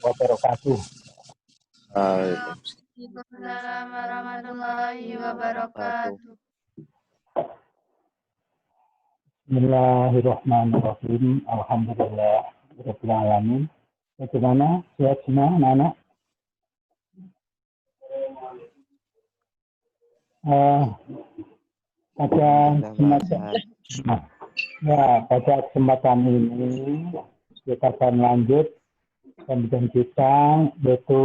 wabarakatuh. Waalaikumsalam warahmatullahi wabarakatuh. Bismillahirrahmanirrahim. Alhamdulillah rabbil alamin. Bagaimana? Sehat semua anak-anak? Pada kesempatan ini kita akan lanjut pembicaraan kita, yaitu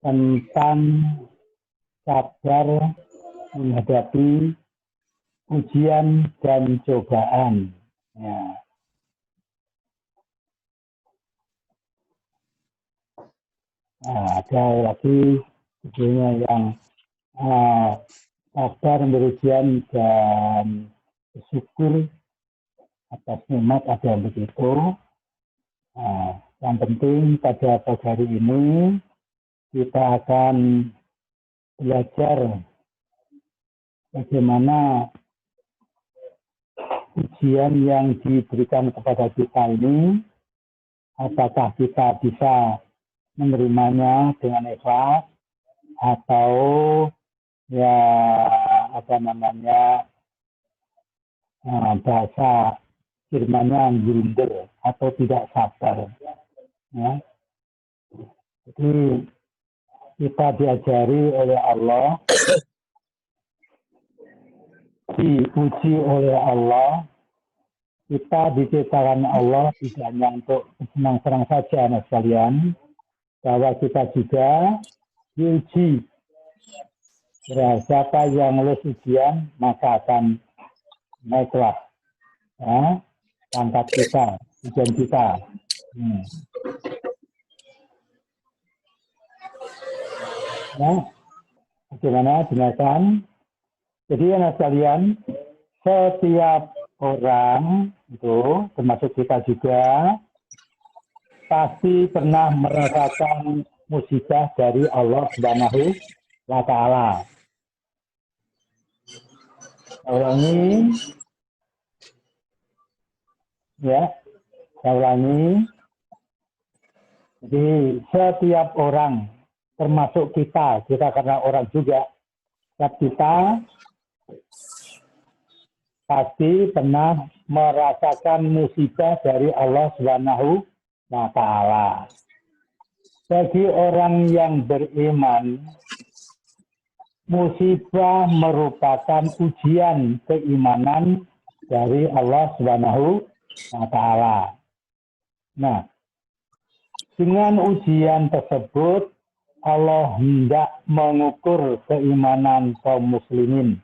tentang sabar menghadapi ujian dan cobaan. Ya. Nah, ada lagi sebetulnya yang sabar berujian dan bersyukur atas nikmat, ada yang begitu. Nah, yang penting pada pagi hari ini kita akan belajar bagaimana ujian yang diberikan kepada kita ini, apakah kita bisa menerimanya dengan ikhlas atau ya bahasa firmannya gundul atau tidak sabar. Ya. Jadi kita diajari oleh Allah, diuji oleh Allah, kita diciptakan Allah tidak hanya untuk senang-senang saja, anak sekalian, bahwa kita juga diuji. Ya, siapa yang lulus ujian maka akan naik kelas, ya, pangkat kita, ujian kita. Ya, bagaimana dengarkan? Jadi anak sekalian, setiap orang itu, termasuk kita juga, pasti pernah merasakan musibah dari Allah Subhanahu wa Ta'ala. Ulangi, ya, saya ulangi. Jadi setiap orang, termasuk kita karena orang juga, setiap kita pasti pernah merasakan musibah dari Allah Subhanahu wa Ta'ala. Bagi orang yang beriman, musibah merupakan ujian keimanan dari Allah Subhanahu wa Ta'ala. Nah, dengan ujian tersebut, Allah hendak mengukur keimanan kaum muslimin,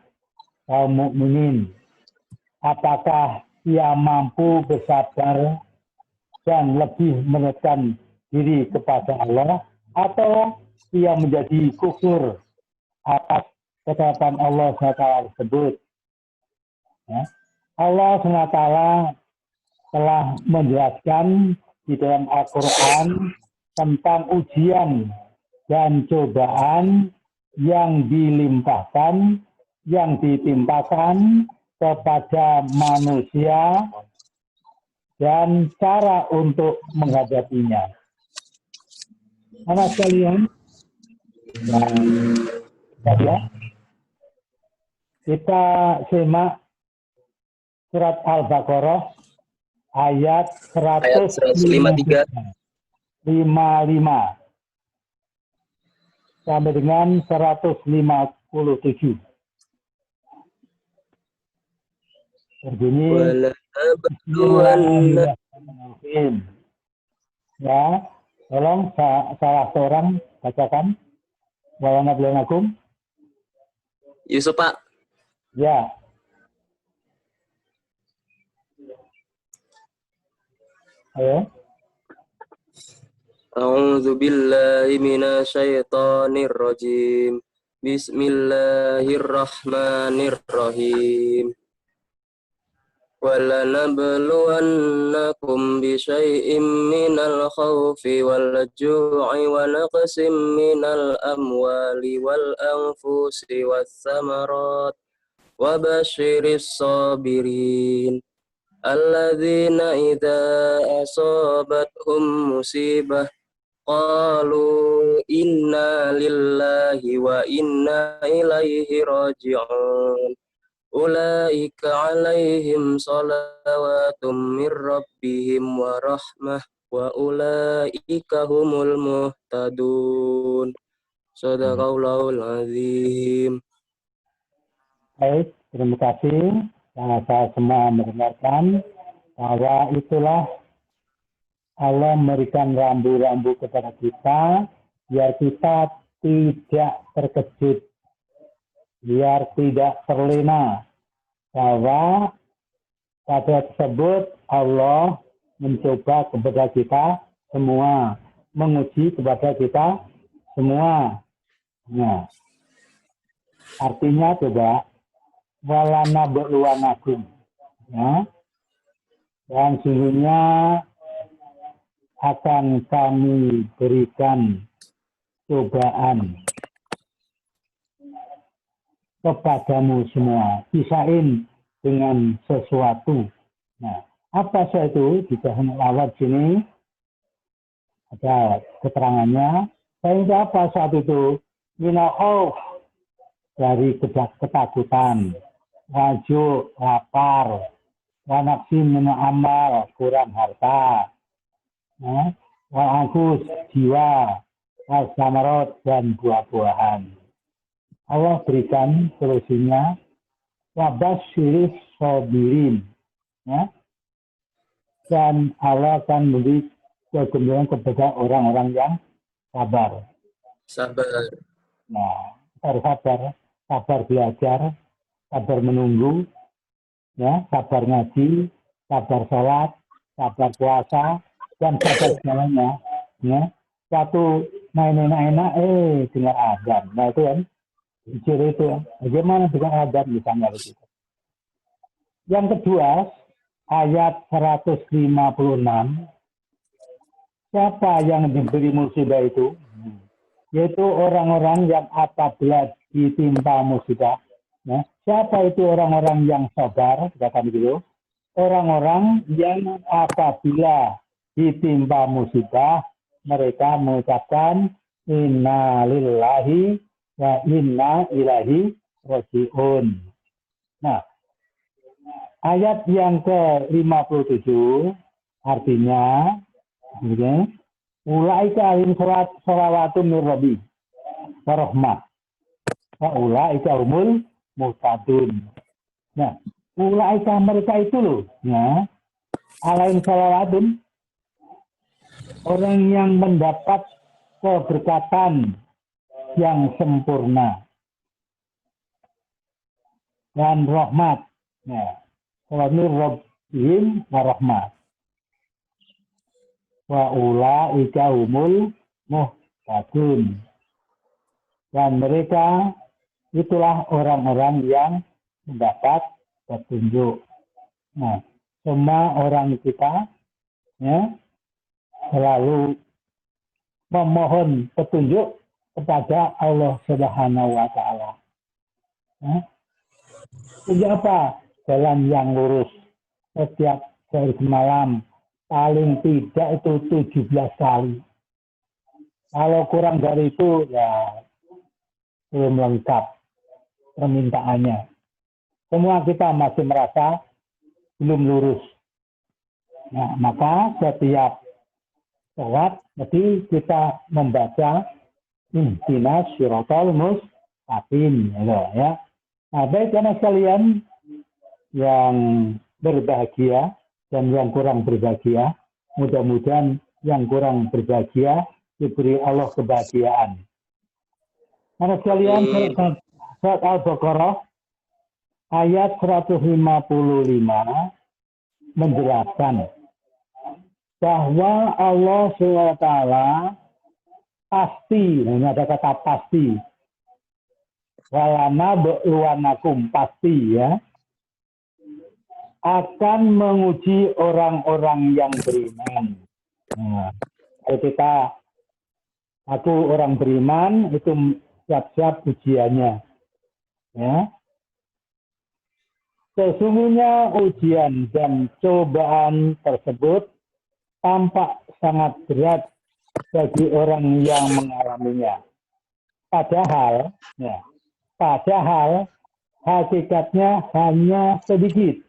kaum mukminin. Apakah ia mampu bersabar dan lebih mendekatkan diri kepada Allah, atau ia menjadi kufur atas ketetapan Allah SWT tersebut. Ya. Allah SWT telah menjelaskan di dalam Al-Quran tentang ujian dan cobaan yang dilimpahkan, yang ditimpakan kepada manusia dan cara untuk menghadapinya. Anak sekalian, kita simak surat Al-Baqarah ayat 155 sampai dengan 157. Berbunyi, ya, tolong salah seorang bacakan. Wassalamualaikum. Yusuf, Pak. Ya. Ayo. A'udzu billahi minasyaitonir rajim. Bismillahirrahmanirrahim. وَلَنَبْلُوَنَّكُمْ بِشَيْءٍ مِّنَ الْخَوْفِ وَالْجُوعِ وَنَقْصٍ مِّنَ الْأَمْوَالِ وَالْأَنفُسِ وَالثَّمَرَاتِ وَبَشِّرِ الصَّابِرِينَ alladzina idza asabathum musibah qalu inna lillahi wa inna ilaihi raji'un. Ulaika alaihim salawatum mir rabbihim wa rahmah wa ulaika humul muhtadun. Shadaqallahul azim. Baik, terima kasih. Saya semua mendengarkan bahwa itulah Allah memberikan rambu-rambu kepada kita biar kita tidak terkejut, biar tidak terlena bahwa pada tersebut Allah mencoba kepada kita semua, menguji kepada kita semua. Nah, artinya coba walana berluanakum, ya, dan sungguhnya akan kami berikan cobaan kepadamu semua, bisain dengan sesuatu. Nah, apa itu di dalam lawat sini ada keterangannya. Sehingga apa saat itu? Minal dari ketakutan, waju lapar, wanaksi amal kurang harta, wa'agus jiwa, samarot dan buah-buahan. Allah berikan solusinya, wabasyiris sobirin, ya. Dan Allah akan memberi kegembiraan kepada orang-orang yang sabar. Sabar. Nah, harus sabar, sabar belajar, sabar menunggu, ya, sabar ngaji, sabar sholat, sabar puasa, dan sabar segalanya. Ya, satu main enak-enak, dengar azan. Nah itu kan, ciri itu. Bagaimana dengan azan misalnya begitu. Yang kedua, ayat 156. Siapa yang diberi musibah itu? Yaitu orang-orang yang apabila ditimpa musibah. Ya. Siapa itu orang-orang yang sabar? Katakan begitu. Orang-orang yang apabila ditimpa musibah, mereka mengucapkan inna lillahi wa inna ilaihi raji'un. Nah, ayat yang ke-57 artinya ulaika alim salawatun mir rabbi wa rahmah wa ulaika humul muhtadun. Nah, ulaika mereka itu loh, ya, alim salawatun, orang yang mendapat keberkatan yang sempurna dan rahmat. Nah, salawatun rabbihim wa rahmat. Wa ulaika humul muhtadun. Dan mereka itulah orang-orang yang mendapat petunjuk. Nah, semua orang kita, ya, selalu memohon petunjuk kepada Allah Subhanahu wa Ta'ala. Ya. Petunjuk apa? Jalan yang lurus. Setiap hari malam paling tidak itu 17 kali. Kalau kurang dari itu, ya belum lengkap permintaannya. Semua kita masih merasa belum lurus. Nah, maka setiap sholat, jadi kita membaca ihdinas siratal mustaqim, ya. Nah, baik karena sekalian yang berbahagia dan yang kurang berbahagia, mudah-mudahan yang kurang berbahagia diberi Allah kebahagiaan. Karena sekalian, surat Al-Baqarah ayat 155 menjelaskan bahwa Allah SWT pasti, ini ada kata pasti, walana be'luanakum, pasti, ya, akan menguji orang-orang yang beriman. Nah, kalau kita, aku orang beriman, itu siap-siap ujiannya. Ya. Sesungguhnya ujian dan cobaan tersebut tampak sangat berat bagi orang yang mengalaminya. Padahal hakikatnya hanya sedikit.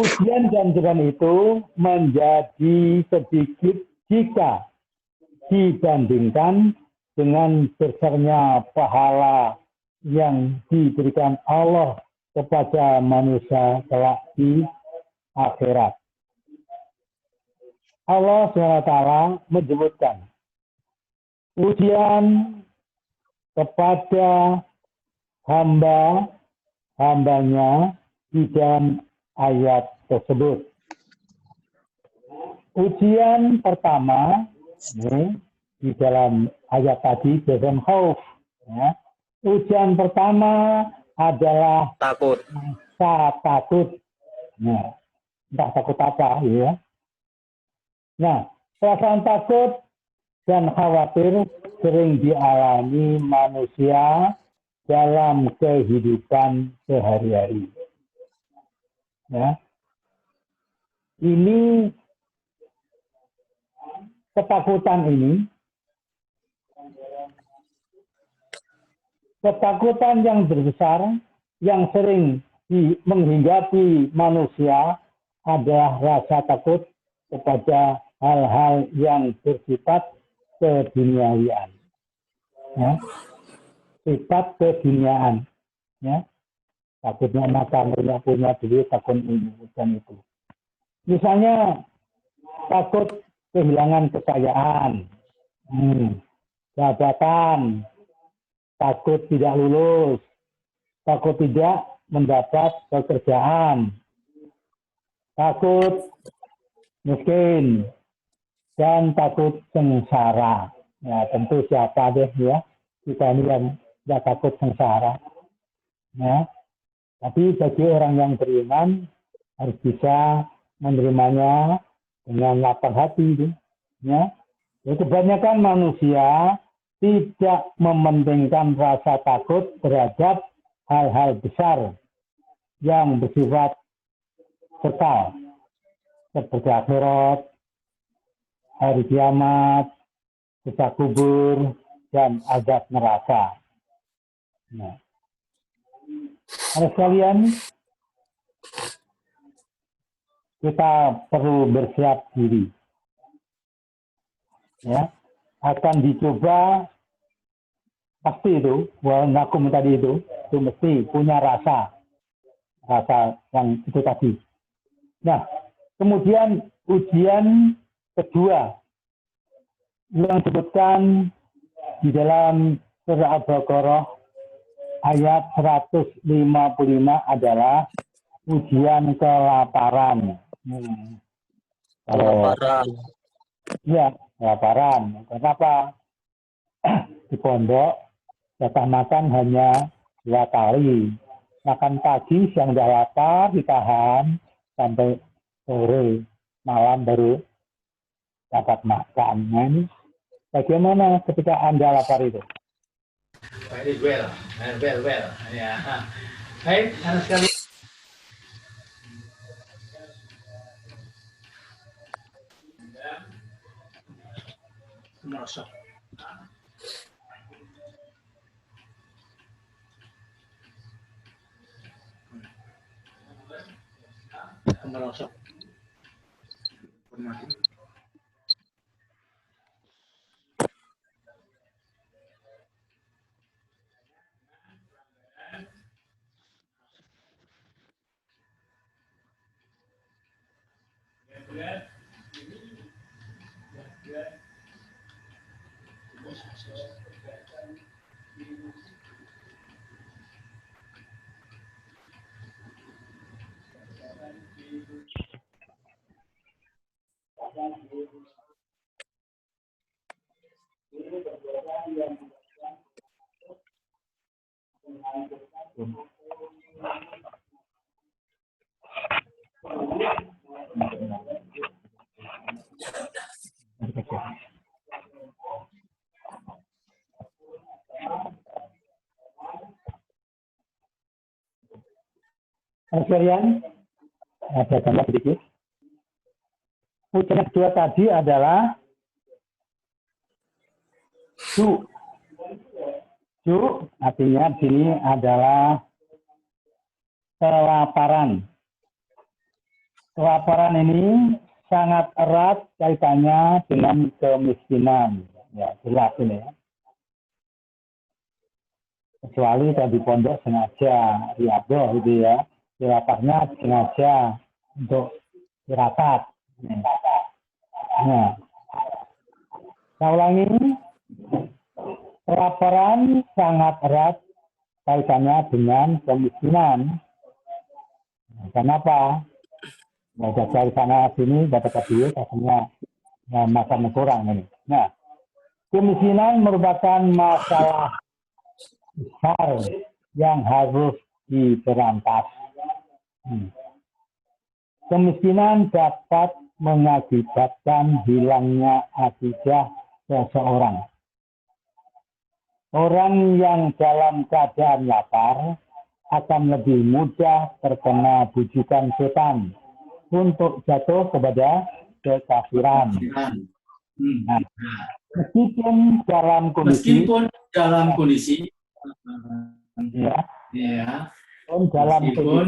Ujian dan cobaan itu menjadi sedikit jika dibandingkan dengan besarnya pahala yang diberikan Allah kepada manusia kelak di akhirat. Allah SWT menyebutkan ujian kepada hambanya di dalam ayat tersebut. Ujian pertama ini di dalam ayat tadi dalam khauf. Ya. Ujian pertama adalah Takut. rasa takut. Nah, entah takut apa ya. Nah, perasaan takut dan khawatir sering dialami manusia dalam kehidupan sehari-hari. Ya. Ini ketakutan yang berbesar yang sering menghinggapi manusia adalah rasa takut kepada hal-hal yang bersifat keduniawian. Ya. Sifat keduniaan. Ya. Takutnya makan, punya duit, takut ini dan itu. Misalnya takut kehilangan kekayaan, jabatan, takut tidak lulus, takut tidak mendapat pekerjaan, takut miskin, dan takut sengsara. Ya, tentu siapa deh ya, kita ini yang tidak takut sengsara. Ya. Tapi bagi orang yang beriman harus bisa menerimanya dengan lapang hati. Ya. Kebanyakan manusia tidak mementingkan rasa takut terhadap hal-hal besar yang bersifat kekal, seperti akhirat, hari kiamat, siksa kubur, dan azab neraka. Nah, sekalian, kita perlu bersiap diri. Ya, akan dicoba pasti itu, walakum tadi itu mesti punya rasa yang itu tadi. Nah, kemudian ujian kedua yang disebutkan di dalam surah Al-Baqarah ayat 155 adalah ujian kelaparan. Kelaparan. Ya, kelaparan. Kenapa? Di pondok jatah makan hanya 2 kali. Makan pagi, siang udah lapar, ditahan sampai sore, malam baru dapat makan. Nah, ini bagaimana ketika Anda lapar itu? Well. Ya. Baik, anak sekali. Merosot. Merosot. Sekalian, ada gambar sedikit. Ucapan kedua tadi adalah ju. Ju artinya di sini adalah kelaparan. Kelaparan ini sangat erat kaitannya dengan kemiskinan. Ya, jelas ini ya. Kecuali tadi pondok sengaja riado gitu ya. Dilapasnya sengaja untuk tirakat. Nah, saya ulangi, kelaparan sangat erat kaitannya dengan kemiskinan. Kenapa? Baca dari sana sini dapat duit, akhirnya makan kurang ini. Nah, kemiskinan merupakan masalah besar yang harus diberantas. Kemiskinan dapat mengakibatkan hilangnya akidah seseorang. Orang yang dalam keadaan lapar akan lebih mudah terkena bujukan setan untuk jatuh kepada kekafiran. Nah, meskipun dalam kondisi ya,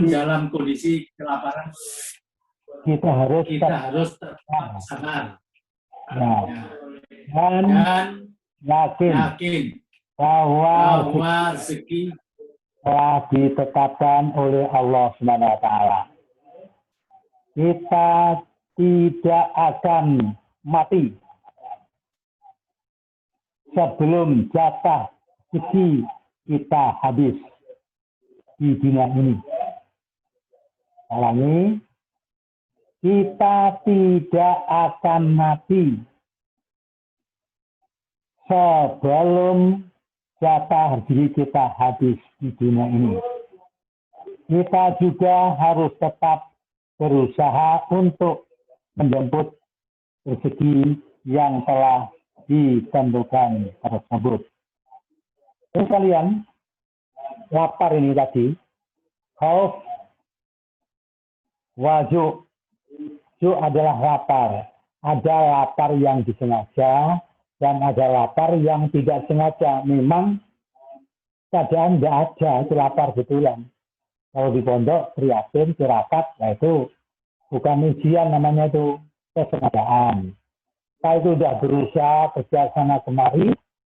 dalam kondisi kelaparan kita harus tetap sabar. Nah, dan yakin bahwa rezeki telah ditetapkan oleh Allah Subhanahu wa taala. Kita tidak akan mati sebelum jatah rezeki kita habis di dunia ini. Ulangi, kita tidak akan mati sebelum jatah rezeki kita habis di dunia ini. Kita juga harus tetap berusaha untuk menjemput rezeki yang telah ditentukan tersebut. Terus kalian, lapar ini tadi, khauf, waju. Ju adalah lapar. Ada lapar yang disengaja dan ada lapar yang tidak sengaja. Memang keadaan tidak ada, itu lapar betulan. Kalau di pondok, prihatin, tirakat, nah itu bukan ujian namanya, itu kesengajaan. Kalau itu sudah berusaha kerja sana kemari,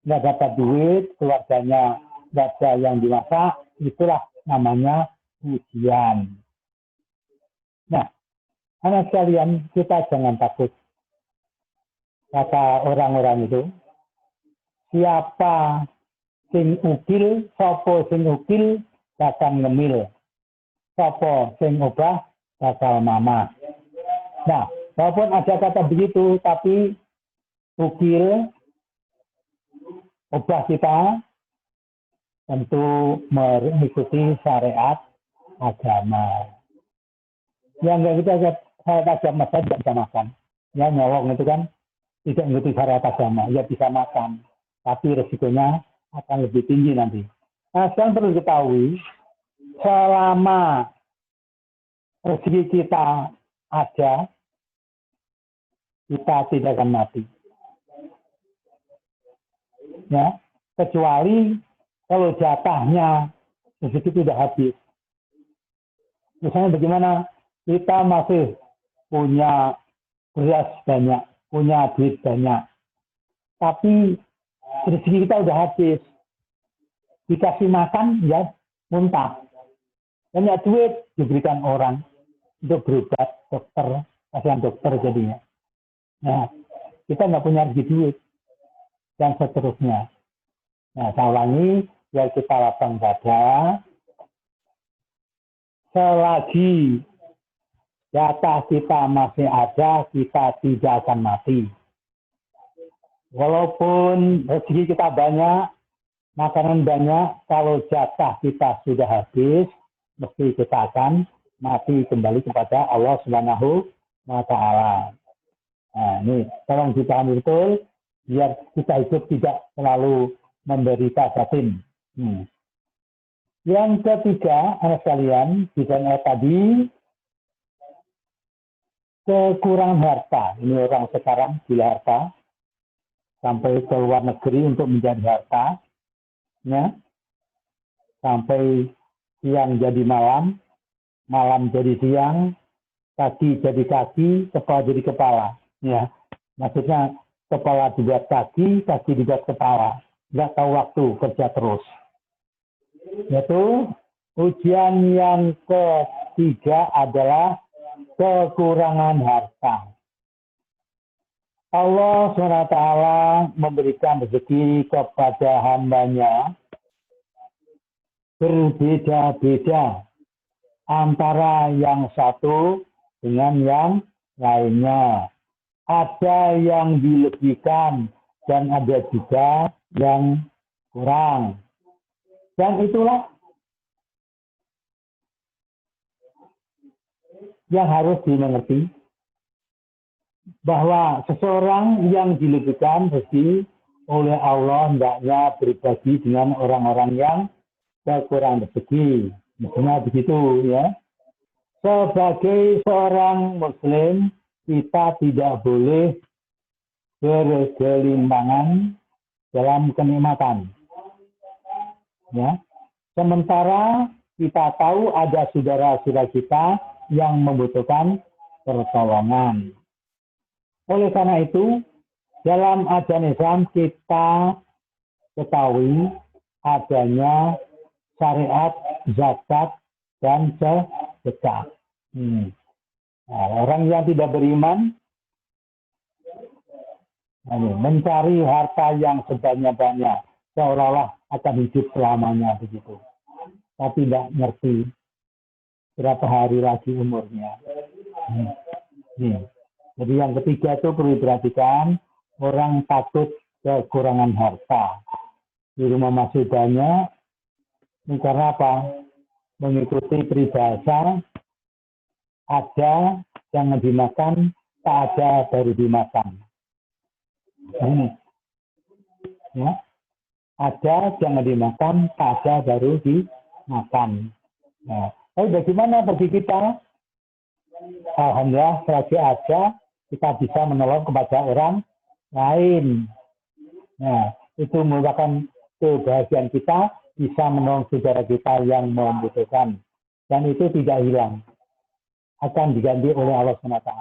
nggak dapat duit, keluarganya nggak ada yang dimasak, itulah namanya ujian. Nah, anak sekalian, kita jangan takut. Kata orang-orang itu, siapa sing ukil, sopo sing ukil, bakal ngemil. Sopo sing obah, bakal mama. Nah, walaupun ada kata begitu, tapi ukil, obah kita, tentu mengikuti syariat agama. Yang nggak kita syariat agama saja tidak bisa makan. Ya nyolong itu kan tidak mengikuti syariat agama, ya bisa makan, tapi resikonya akan lebih tinggi nanti. Nah, sekarang perlu diketahui, selama rezeki kita ada, kita tidak akan mati. Ya, kecuali kalau jatahnya rezeki tidak habis. Misalnya bagaimana? Kita masih punya beras banyak, punya duit banyak, tapi rezeki kita udah habis. Dikasih makan, ya muntah. Banyak duit diberikan orang untuk berobat, dokter, kasihan dokter jadinya. Nah, kita nggak punya rezeki duit, dan seterusnya. Nah, saya ulangi, biar kita lapang dada, selagi jatah kita masih ada, kita tidak akan mati. Walaupun rezeki kita banyak, makanan banyak, kalau jatah kita sudah habis, mesti kita akan mati kembali kepada Allah Subhanahu wa taala. Nah, ini tolong dipahami betul, biar kita hidup tidak selalu menderita batin. Yang ketiga, anak sekalian, di ayat tadi, kekurangan harta. Ini orang sekarang gila harta, sampai ke luar negeri untuk mencari harta, ya. Sampai siang jadi malam, malam jadi siang, kaki jadi kaki, kepala jadi kepala. Ya. Maksudnya kepala dibuat kaki, kaki dibuat kepala. Nggak tahu waktu, kerja terus. Yaitu ujian yang ketiga adalah kekurangan harta. Allah SWT memberikan rezeki kepada hambanya berbeda-beda antara yang satu dengan yang lainnya. Ada yang dilebihkan dan ada juga yang kurang. Dan itulah yang harus dimengerti, bahwa seseorang yang dilebihkan rezeki oleh Allah hendaknya berbagi dengan orang-orang yang kekurangan rezeki. Maksudnya begitu ya. Sebagai seorang muslim, kita tidak boleh bergelimpangan dalam kenikmatan. Ya. Sementara kita tahu ada saudara-saudara kita yang membutuhkan pertolongan. Oleh karena itu, dalam ajaran Islam kita ketahui adanya syariat zakat dan sedekah. Nah, orang yang tidak beriman mencari harta yang sebanyak-banyak, seolah-olah akan hidup selamanya begitu. Tapi tidak ngerti berapa hari lagi umurnya. Jadi yang ketiga itu perlu diperhatikan, orang takut kekurangan harta. Di rumah masih banyak, ini karena apa? Mengikuti peribahasa, ada jangan dimakan, tak ada baru dimakan. Ya. Ada jangan dimakan, tak ada baru dimakan. Nah, tapi bagaimana bagi kita? Alhamdulillah, selagi ada, kita bisa menolong kepada orang lain. Nah, itu merupakan kebahagiaan kita, bisa menolong saudara kita yang membutuhkan. Dan itu tidak hilang. Akan diganti oleh Allah SWT.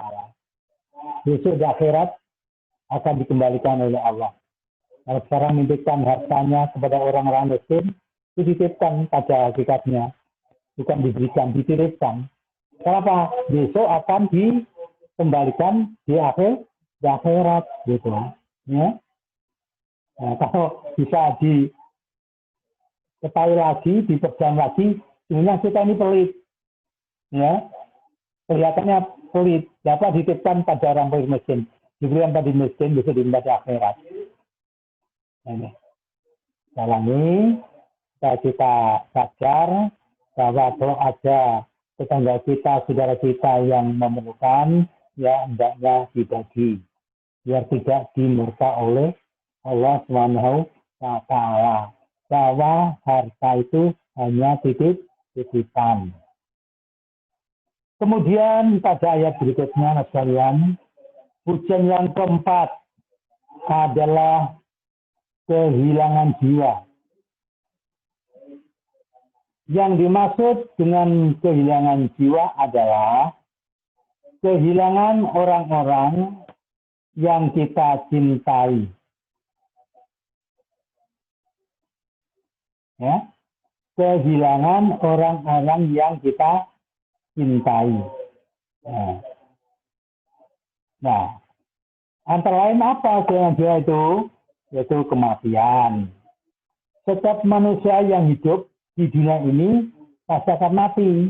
Besok di akhirat akan dikembalikan oleh Allah. Kalau sekarang menitipkan hartanya kepada orang-orang miskin, dititipkan pada hakikatnya. Bukan diberikan, dititipkan. Kenapa? Besok akan dikembalikan di akhirat. Gitu. Ya. Nah, kalau bisa diketahui lagi, diperjam lagi, sebenarnya kita ini pelit. Ya. Kelihatannya pelit. Dapat dititipkan pada orang miskin. Diberikan pada miskin, bisa diberikan pada akhirat. Ini. Ulangi, kita sadar bahwa kalau ada tetangga kita, saudara kita yang memerlukan, ya hendaknya dibagi. Biar tidak dimurka oleh Allah SWT. Bahwa harta itu hanya titipan. Kemudian pada ayat berikutnya, sekalian, ujian yang keempat adalah kehilangan jiwa. Yang dimaksud dengan kehilangan jiwa adalah kehilangan orang-orang yang kita cintai. Ya, kehilangan orang-orang yang kita cintai. Nah, antara lain apa kehilangan jiwa itu? Yaitu kematian. Setiap manusia yang hidup di dunia ini pasti akan mati.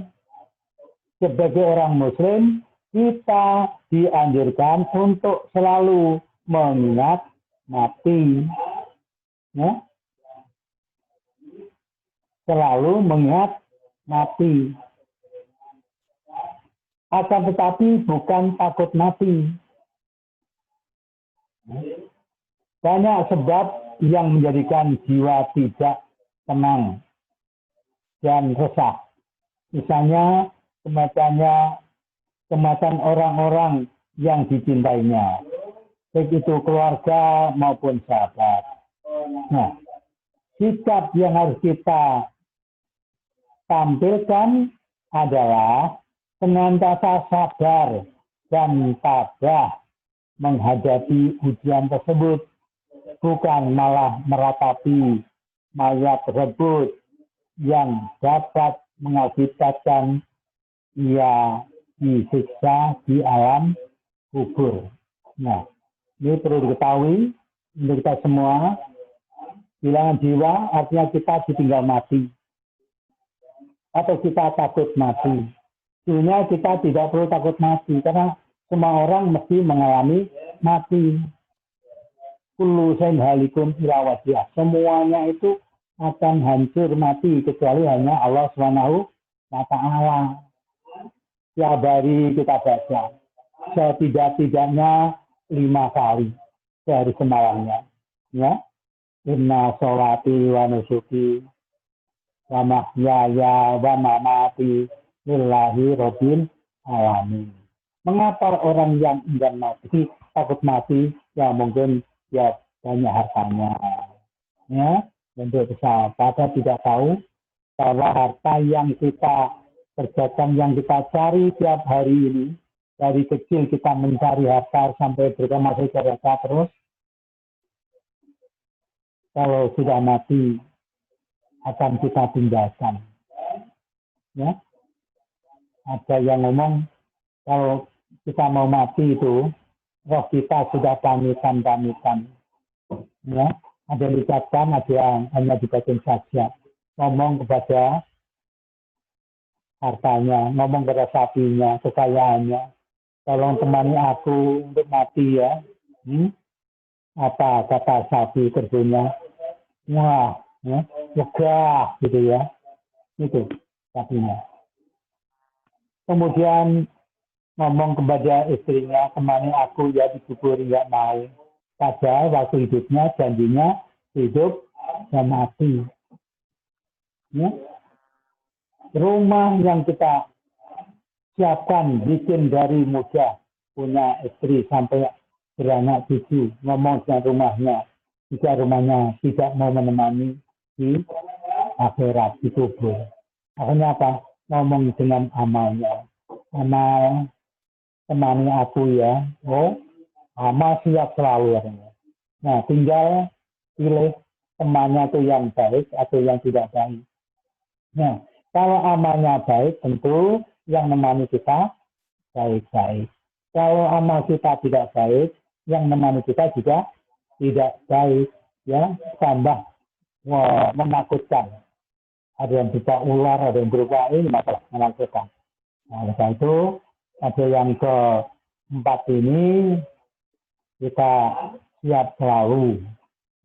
Sebagai orang muslim, kita dianjurkan untuk selalu mengingat mati. Ya? Selalu mengingat mati. Akan tetapi bukan takut mati. Banyak sebab yang menjadikan jiwa tidak tenang. dan resah. Misalnya kematian orang-orang yang dicintainya, baik itu keluarga maupun sahabat. Nah, sikap yang harus kita tampilkan adalah senantiasa sabar dan tabah menghadapi ujian tersebut, bukan malah meratapi mayat rebut yang dapat mengakibatkan ia disiksa di alam kubur. Nah, ini perlu diketahui untuk kita semua. Kehilangan jiwa artinya kita ditinggal mati atau kita takut mati. Sebenarnya kita tidak perlu takut mati karena semua orang mesti mengalami mati. Kullu shay'in halikun ila wajhih. Semuanya itu akan hancur mati kecuali hanya Allah Subhanahu wa taala. Tiap hari kita baca setidak-tidaknya 5 kali sehari semalamnya. Ya. Inna sholati wa nusuki wa mahyaya wa mamati lillahi rabbil alamin. Mengapa orang yang enggan mati, takut mati? Ya mungkin ya banyak hartanya. Ya, untuk besar. Pada tidak tahu bahwa harta yang kita kerjakan, yang kita cari tiap hari ini, dari kecil kita mencari harta sampai masih harta terus, kalau sudah mati akan kita tinggalkan. Ya, ada yang ngomong kalau kita mau mati itu roh kita sudah pamitan. Ya, ada yang diucapkan, ada yang hanya dibacain saja. Ngomong kepada hartanya, ngomong kepada sapinya, kekayaannya. Tolong temani aku untuk mati ya. Apa kata sapi kerjanya? Wah, ya, lega gitu ya. Itu sapinya. Kemudian ngomong kepada istrinya, temani aku ya di kubur, nggak mau. Padahal waktu hidupnya janjinya hidup dan mati. Ya. Rumah yang kita siapkan, bikin dari muda, punya istri sampai beranak cucu, ngomong dengan rumahnya, jika rumahnya tidak mau menemani di akhirat, di kubur. Akhirnya apa? Ngomong dengan amalnya. Amal, temani aku ya. Oh, amal siap selalu. Nah, tinggal pilih temannya itu yang baik atau yang tidak baik. Nah, kalau amalnya baik, tentu yang menemani kita baik-baik. Kalau amal kita tidak baik, yang menemani kita juga tidak baik, ya, tambah menakutkan. Ada yang berupa ular, ada yang berupa ini masalah menakutkan. Nah, oleh karena itu ada yang keempat ini kita siap selalu,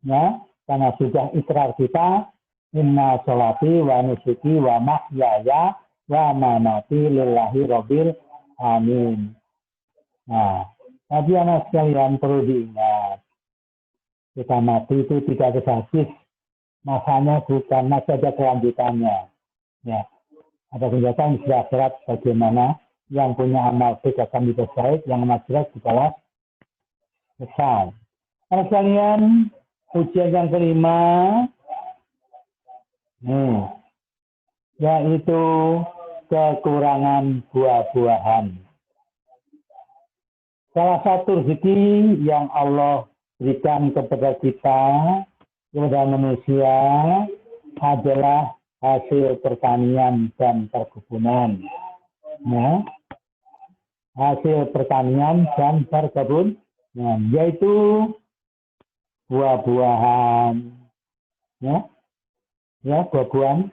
ya, karena sudah ikrar kita, inna sholati wa nusuki wa mahyaya wa mamati lillahi rabbil alamin. Nah, tapi anak sekalian perlu diingat, kita mati itu tidak habis, masanya bukan, masih ada kelanjutannya. Ya, ada kegiatan di akhirat bagaimana yang punya amal baik akan lebih baik, yang amal jelek di bawah besar. Anak sekalian, ujian yang kelima, yaitu kekurangan buah-buahan. Salah satu rezeki yang Allah berikan kepada kita, kepada manusia, adalah hasil pertanian dan perkebunan. Ya. Hasil pertanian dan perkebunan, yaitu buah-buahan. Ya, buah-buahan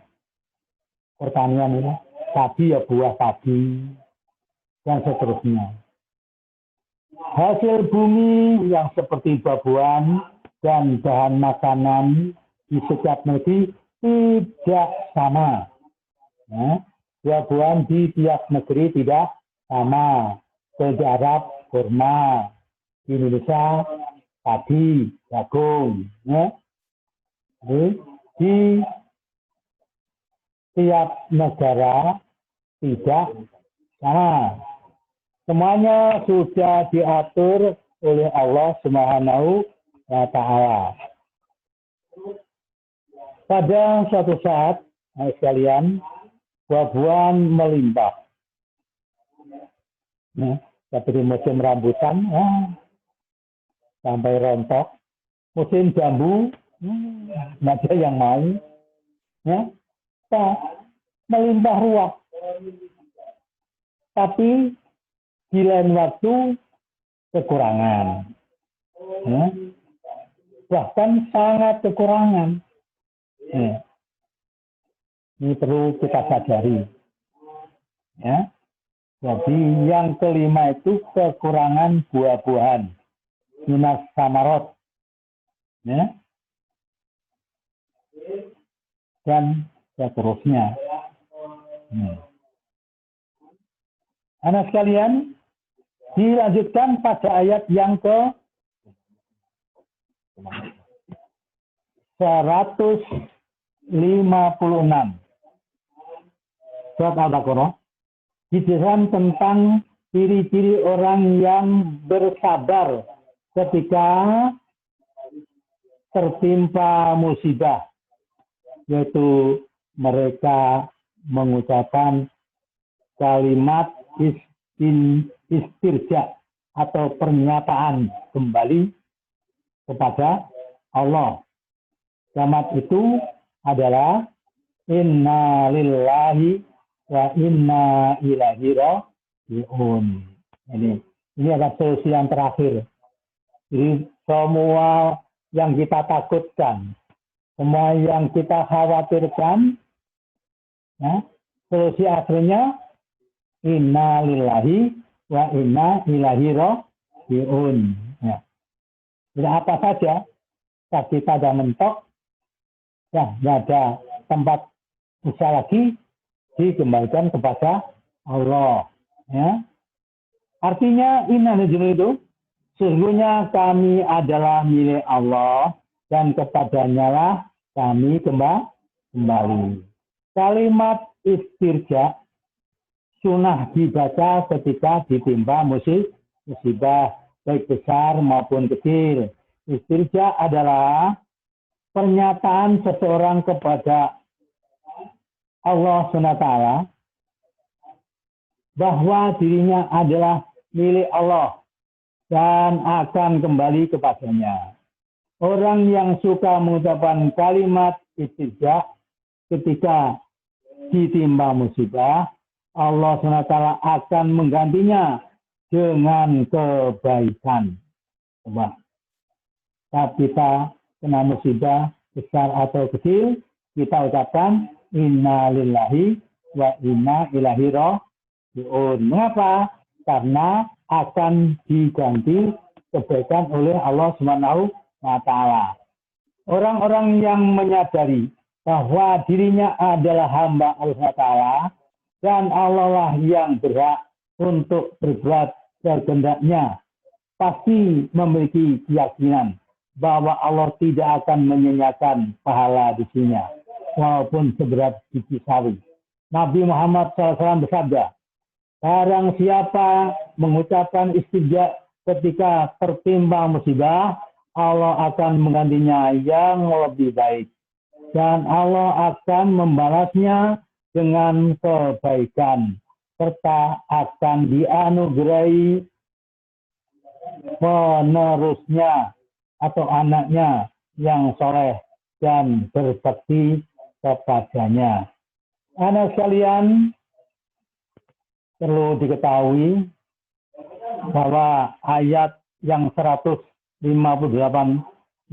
pertanian ini. Tadi ya buah tadi, dan seterusnya. Hasil bumi yang seperti buah-buahan dan bahan makanan di setiap negeri tidak sama. Ya. Buah-buahan di tiap negeri tidak sama. Di Arab, kurma. Di Indonesia, padi, jagung. Ya. Di tiap negara tidak sama. Semuanya sudah diatur oleh Allah Subhanahu wa Ta'ala. Pada suatu saat, sekalian, buah-buahan melimpah. Nah, seperti musim rambutan, sampai rontok. Musim jambu, nggak ada yang mau. Ya, melimpah ruah. Tapi di lain waktu kekurangan. Ya. Bahkan sangat kekurangan. Ya. Ini perlu kita sadari. Ya. Jadi yang kelima itu kekurangan buah-buahan. Minas samarot. Ya. Dan seterusnya. Anak sekalian, dilanjutkan pada ayat yang ke 156. Surat Al-Baqarah. Dijelaskan tentang ciri-ciri orang yang bersabar ketika tertimpa musibah, yaitu mereka mengucapkan kalimat istirja atau pernyataan kembali kepada Allah. Kalimat itu adalah inna lillahi wa inna ilaihi raji'un. Ini adalah solusi yang terakhir. Jadi semua yang kita takutkan, semua yang kita khawatirkan, ya, solusi akhirnya inna lillahi wa inna ilaihi raji'un. Ya. Jadi apa saja, kita sudah mentok, ya, tidak ada tempat usaha lagi, dikembalikan kepada Allah. Ya. Artinya inna lillahi itu sesungguhnya kami adalah milik Allah dan kepadanya lah kami kembali. Kalimat istirja sunnah dibaca ketika ditimpa musibah baik besar maupun kecil. Istirja adalah pernyataan seseorang kepada Allah SWT bahwa dirinya adalah milik Allah dan akan kembali kepadanya. Orang yang suka mengucapkan kalimat istirja ketika ditimpa musibah, Allah SWT akan menggantinya dengan kebaikan. Coba, saat kita kena musibah besar atau kecil, kita ucapkan inna lillahi wa inna ilaihi raji'un. Mengapa? Karena akan diganti kebaikan oleh Allah Subhanahu wa Ta'ala. Orang-orang yang menyadari bahwa dirinya adalah hamba Allah Subhanahu wa Ta'ala dan Allah lah yang berhak untuk berbuat sekehendaknya, pasti memiliki keyakinan bahwa Allah tidak akan menyanyiakan pahala di sini, walaupun seberat biji sawi. Nabi Muhammad SAW bersabda, barang siapa mengucapkan istirja ketika tertimpa musibah, Allah akan menggantinya yang lebih baik. Dan Allah akan membalasnya dengan kebaikan, serta akan dianugerahi penerusnya atau anaknya yang soleh dan berbakti kepadanya. Anak sekalian, perlu diketahui bahwa ayat yang 158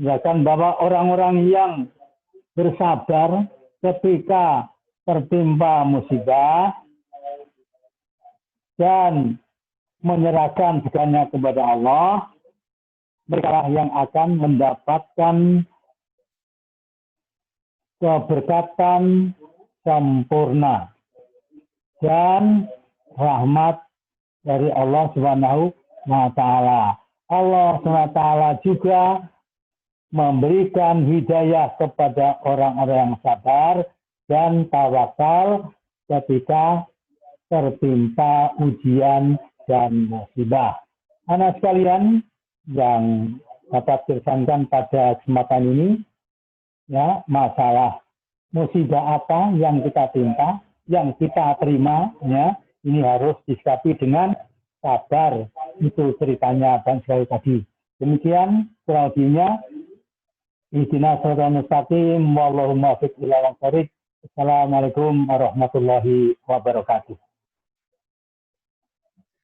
menjelaskan bahwa orang-orang yang bersabar ketika tertimpa musibah dan menyerahkan segalanya kepada Allah, mereka lah yang akan mendapatkan keberkatan sempurna dan rahmat dari Allah Subhanahu wa Ta'ala. Allah Subhanahu wa Ta'ala juga memberikan hidayah kepada orang-orang yang sabar dan tawakal ketika tertimpa ujian dan musibah. Anak sekalian yang dapat disampaikan pada kesempatan ini, ya, masalah musibah apa yang kita timpa, yang kita terima, ya, ini harus disikapi dengan sabar. Itu ceritanya Bang sekali tadi. Demikian kurang lebihnya. Ihdinas siratal mustaqim, wallahu muwaffiq ila aqwamit thoriq. Assalamualaikum warahmatullahi wabarakatuh.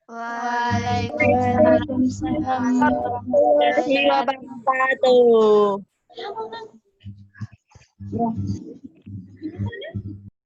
Waalaikumsalam warahmatullahi wabarakatuh.